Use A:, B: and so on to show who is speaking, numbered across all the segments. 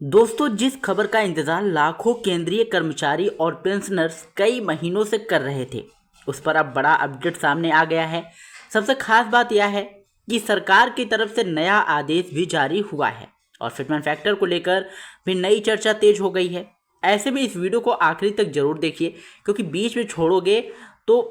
A: दोस्तों, जिस खबर का इंतजार लाखों केंद्रीय कर्मचारी और पेंशनर्स कई महीनों से कर रहे थे, उस पर अब बड़ा अपडेट सामने आ गया है। सबसे खास बात यह है कि सरकार की तरफ से नया आदेश भी जारी हुआ है और फिटमेंट फैक्टर को लेकर भी नई चर्चा तेज हो गई है। ऐसे में इस वीडियो को आखिरी तक जरूर देखिए, क्योंकि बीच में छोड़ोगे तो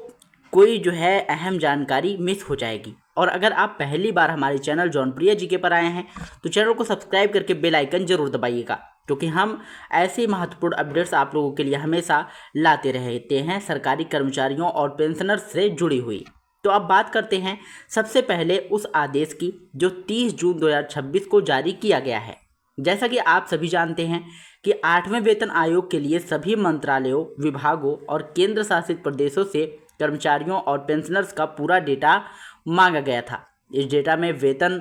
A: कोई जो है अहम जानकारी मिस हो जाएगी। और अगर आप पहली बार हमारे चैनल जॉनप्रिया जी के पर आए हैं तो चैनल को सब्सक्राइब करके बेल आइकन जरूर दबाइएगा, क्योंकि हम ऐसे महत्वपूर्ण अपडेट्स आप लोगों के लिए हमेशा लाते रहते हैं सरकारी कर्मचारियों और पेंशनर्स से जुड़ी हुई। तो अब बात करते हैं सबसे पहले उस आदेश की जो 30 जून 2026 को जारी किया गया है। जैसा कि आप सभी जानते हैं कि 8वें वेतन आयोग के लिए सभी मंत्रालयों, विभागों और केंद्र शासित प्रदेशों से कर्मचारियों और पेंशनर्स का पूरा डेटा मांगा गया था। इस डेटा में वेतन,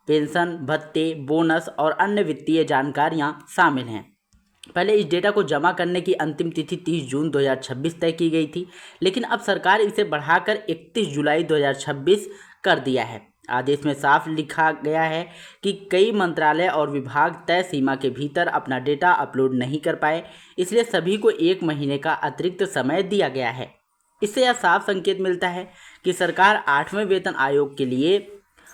A: पेंशन, भत्ते, बोनस और अन्य वित्तीय जानकारियां शामिल हैं। पहले इस डेटा को जमा करने की अंतिम तिथि 30 जून 2026 तय की गई थी, लेकिन अब सरकार इसे बढ़ाकर 31 जुलाई 2026 कर दिया है। आदेश में साफ लिखा गया है कि कई मंत्रालय और विभाग तय सीमा के भीतर अपना डेटा अपलोड नहीं कर पाए, इसलिए सभी को 1 महीने का अतिरिक्त समय दिया गया है। इससे यह साफ संकेत मिलता है कि सरकार 8वें वेतन आयोग के लिए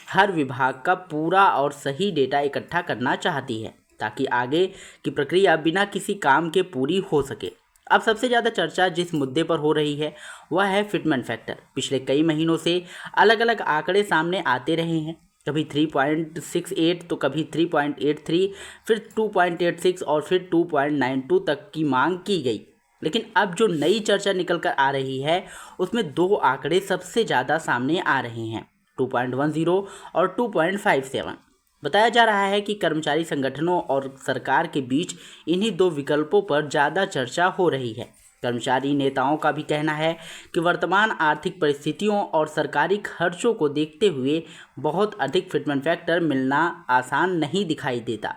A: हर विभाग का पूरा और सही डेटा इकट्ठा करना चाहती है, ताकि आगे की प्रक्रिया बिना किसी काम के पूरी हो सके। अब सबसे ज़्यादा चर्चा जिस मुद्दे पर हो रही है वह है फिटमेंट फैक्टर। पिछले कई महीनों से अलग अलग आंकड़े सामने आते रहे हैं, कभी 3.68 तो कभी 3.83, फिर 2.86 और फिर 2.92 तक की मांग की गई। लेकिन अब जो नई चर्चा निकल कर आ रही है उसमें 2 आंकड़े सबसे ज़्यादा सामने आ रहे हैं, 2.10 और 2.57। बताया जा रहा है कि कर्मचारी संगठनों और सरकार के बीच इन्हीं 2 विकल्पों पर ज़्यादा चर्चा हो रही है। कर्मचारी नेताओं का भी कहना है कि वर्तमान आर्थिक परिस्थितियों और सरकारी खर्चों को देखते हुए बहुत अधिक फिटमेंट फैक्टर मिलना आसान नहीं दिखाई देता।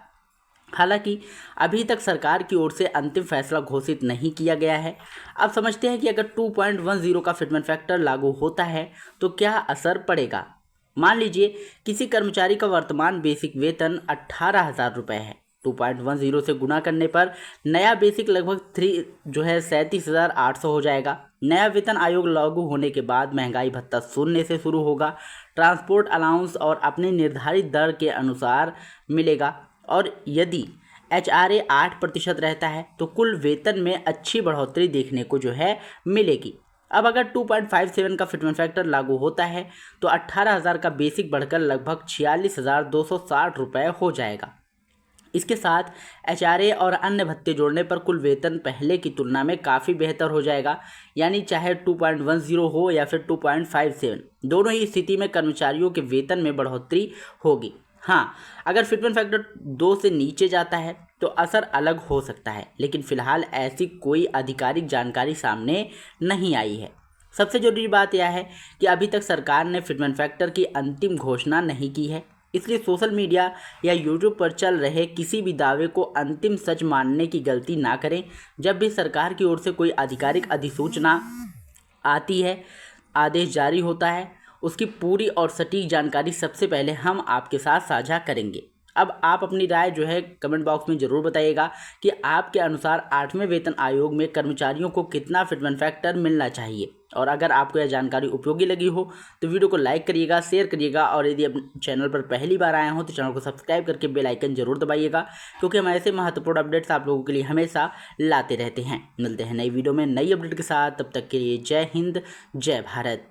A: हालांकि अभी तक सरकार की ओर से अंतिम फैसला घोषित नहीं किया गया है। अब समझते हैं कि अगर 2.10 का फिटमेंट फैक्टर लागू होता है तो क्या असर पड़ेगा। मान लीजिए किसी कर्मचारी का वर्तमान बेसिक वेतन 18,000 रुपये है। 2.10 से गुना करने पर नया बेसिक लगभग 37,800 हो जाएगा। नया वेतन आयोग लागू होने के बाद महंगाई भत्ता शून्य से शुरू होगा, ट्रांसपोर्ट अलाउंस और अपने निर्धारित दर के अनुसार मिलेगा, और यदि HRA 8% रहता है तो कुल वेतन में अच्छी बढ़ोतरी देखने को जो है मिलेगी। अब अगर 2.57 का फिटमेंट फैक्टर लागू होता है तो 18,000 का बेसिक बढ़कर लगभग 46,260 रुपये हो जाएगा। इसके साथ HRA और अन्य भत्ते जोड़ने पर कुल वेतन पहले की तुलना में काफ़ी बेहतर हो जाएगा। यानी चाहे 2.10 हो या फिर 2.57, दोनों ही स्थिति में कर्मचारियों के वेतन में बढ़ोतरी होगी। हाँ, अगर फिटमेंट फैक्टर 2 से नीचे जाता है तो असर अलग हो सकता है, लेकिन फिलहाल ऐसी कोई आधिकारिक जानकारी सामने नहीं आई है। सबसे जरूरी बात यह है कि अभी तक सरकार ने फिटमेंट फैक्टर की अंतिम घोषणा नहीं की है, इसलिए सोशल मीडिया या यूट्यूब पर चल रहे किसी भी दावे को अंतिम सच मानने की गलती ना करें। जब भी सरकार की ओर से कोई आधिकारिक अधिसूचना आती है, आदेश जारी होता है, उसकी पूरी और सटीक जानकारी सबसे पहले हम आपके साथ साझा करेंगे। अब आप अपनी राय जो है कमेंट बॉक्स में ज़रूर बताइएगा कि आपके अनुसार 8वें वेतन आयोग में कर्मचारियों को कितना फिटमेंट फैक्टर मिलना चाहिए। और अगर आपको यह जानकारी उपयोगी लगी हो तो वीडियो को लाइक करिएगा, शेयर करिएगा, और यदि अपने चैनल पर पहली बार आए हो तो चैनल को सब्सक्राइब करके बेल आइकन जरूर दबाइएगा, क्योंकि हम ऐसे महत्वपूर्ण अपडेट्स आप लोगों के लिए हमेशा लाते रहते हैं। मिलते हैं नई वीडियो में नई अपडेट के साथ, तब तक के लिए जय हिंद, जय भारत।